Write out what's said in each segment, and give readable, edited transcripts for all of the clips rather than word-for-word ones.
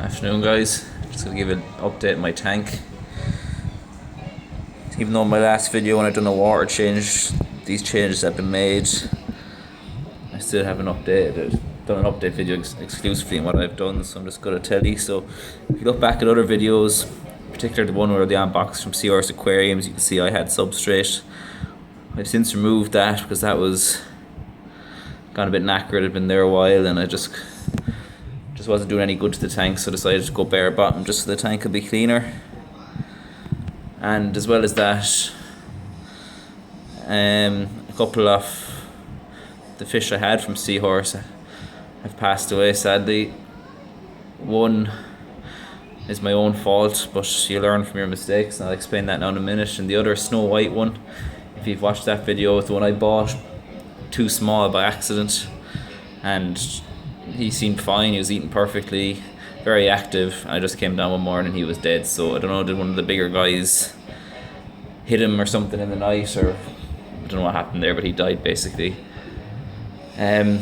Afternoon guys, just gonna give an update on my tank. Even though in my last video when I done a water change, these changes have been made, I still haven't done an update video exclusively on what I've done, so I'm just gonna tell you. So if you look back at other videos, particularly the one where the unbox from Seahorse Aquariums, you can see I had substrate. I've since removed that because that was gone a bit knackered, it had been there a while, and I just wasn't doing any good to the tank, so I decided to go bare bottom just so the tank could be cleaner. And as well as that, a couple of the fish I had from Seahorse have passed away sadly. One is my own fault, but you learn from your mistakes, and I'll explain that now in a minute. And the other Snow White one, if you've watched that video, it's the one I bought too small by accident, and he seemed fine, he was eating perfectly, very active. I just came down one morning and he was dead, so I don't know, did one of the bigger guys hit him or something in the night, or I don't know what happened there, but he died basically. I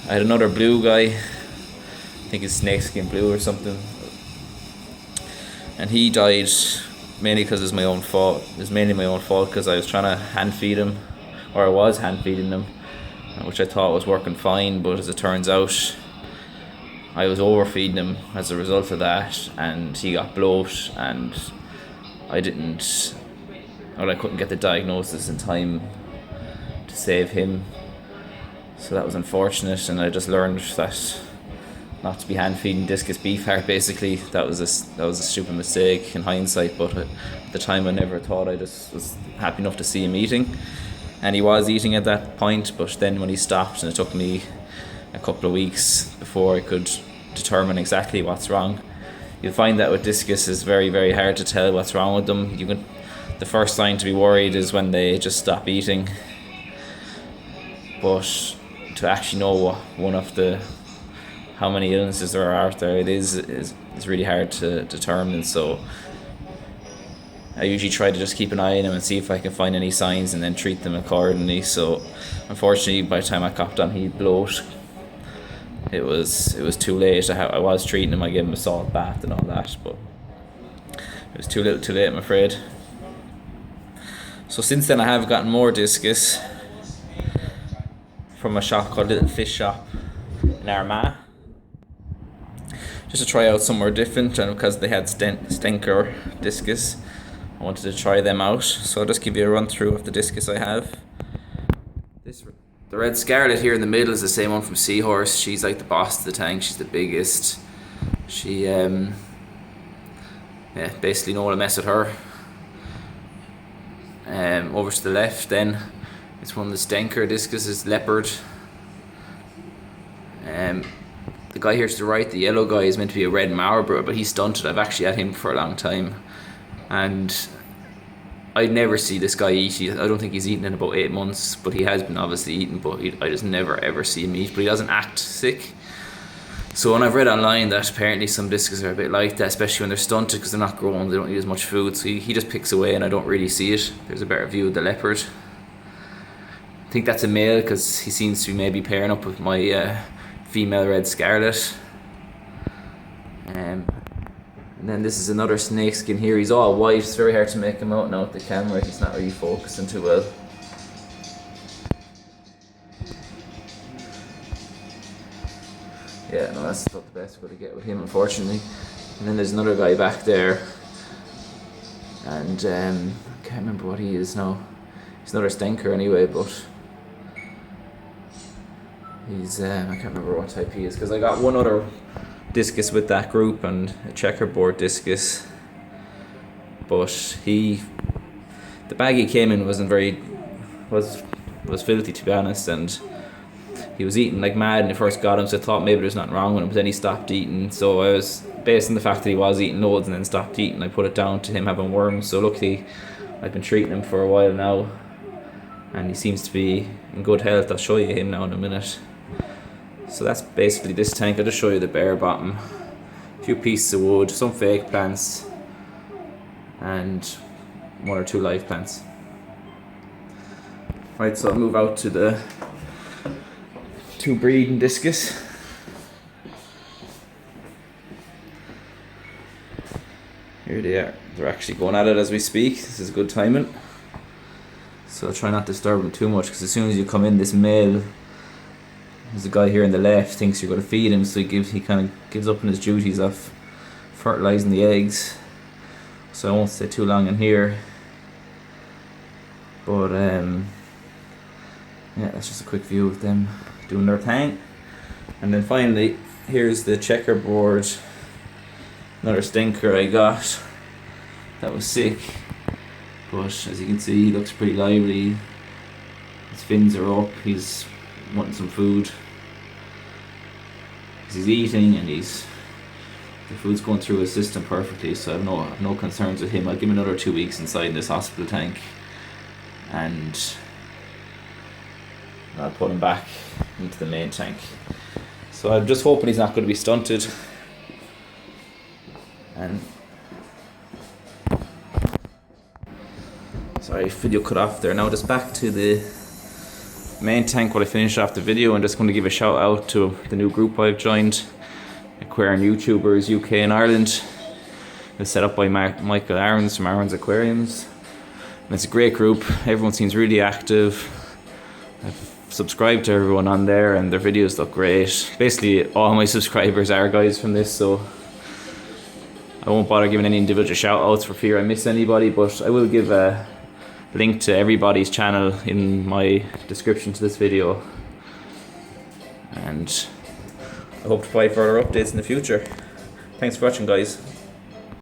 had another blue guy, I think it's snakeskin blue or something, and he died mainly because it was my own fault. It was mainly my own fault because I was trying to hand feed him, or I was hand feeding him, which I thought was working fine, but as it turns out I was overfeeding him as a result of that, and he got bloat, and I couldn't get the diagnosis in time to save him, so that was unfortunate. And I just learned that not to be hand feeding Discus beef heart basically. That was a stupid mistake in hindsight, but at the time I never thought. I just was happy enough to see him eating, and he was eating at that point, but then when he stopped, and it took me a couple of weeks before I could determine exactly what's wrong. You'll find that with Discus is very, very hard to tell what's wrong with them. The first sign to be worried is when they just stop eating, but to actually know how many illnesses there are out there, is really hard to determine. So I usually try to just keep an eye on them and see if I can find any signs and then treat them accordingly. So unfortunately, by the time I copped on he'd bloat, it was too late. I was treating him, I gave him a salt bath and all that, but it was too little too late, I'm afraid. So since then I have gotten more Discus from a shop called Little Fish Shop in Armagh, just to try out somewhere different, and because they had stinker Discus, I wanted to try them out. So I'll just give you a run through of the Discus I have. The red scarlet here in the middle is the same one from Seahorse. She's like the boss of the tank, she's the biggest. She basically no one to mess with her. Over to the left then, it's one of the stinker Discus, is leopard. The guy here to the right, the yellow guy, is meant to be a red Marlborough, but he's stunted. I've actually had him for a long time, and I'd never see this guy eat. I don't think he's eaten in about 8 months, but he has been obviously eating, but I just never ever see him eat. But he doesn't act sick. So when I've read online that apparently some Discus are a bit like that, especially when they're stunted because they're not grown, they don't eat as much food, so he just picks away and I don't really see it. There's a better view of the leopard. I think that's a male because he seems to be maybe pairing up with my female red scarlet. And then this is another snakeskin here. He's all white. It's very hard to make him out now with the camera. He's not really focusing too well. Yeah, no, that's not the best way to get with him, unfortunately. And then there's another guy back there, and I can't remember what he is now. He's another stinker anyway, but he's I can't remember what type he is, because I got one other Discus with that group and a checkerboard Discus, but the bag he came in was filthy, to be honest, and he was eating like mad when I first got him, so I thought maybe there's nothing wrong with him, but then he stopped eating. So I was, based on the fact that he was eating loads and then stopped eating, I put it down to him having worms. So luckily I've been treating him for a while now, and he seems to be in good health. I'll show you him now in a minute. So that's basically this tank. I'll just show you the bare bottom, a few pieces of wood, some fake plants, and 1 or 2 live plants. Right, so I'll move out to the 2 breeding Discus. Here they are. They're actually going at it as we speak. This is good timing. So try not to disturb them too much, because as soon as you come in, this male, there's a guy here on the left, thinks you're going to feed him, so he kind of gives up on his duties of fertilising the eggs. So I won't stay too long in here. But yeah, that's just a quick view of them doing their thing. And then finally, here's the checkerboard. Another stinker I got that was sick. But as you can see, he looks pretty lively. His fins are up, he's wanting some food. He's eating and the food's going through his system perfectly, so I have no concerns with him. I'll give him another 2 weeks inside this hospital tank, and I'll put him back into the main tank. So I'm just hoping he's not going to be stunted. And sorry, video cut off there. Now just back to the main tank while I finish off the video. I'm just going to give a shout out to the new group I've joined, Aquarium YouTubers UK and Ireland. It's set up by Michael Aarons from Aaron's Aquariums. And it's a great group. Everyone seems really active. I've subscribed to everyone on there and their videos look great. Basically all my subscribers are guys from this, so I won't bother giving any individual shout outs for fear I miss anybody, but I will give a link to everybody's channel in my description to this video. And I hope to provide further updates in the future. Thanks for watching, guys.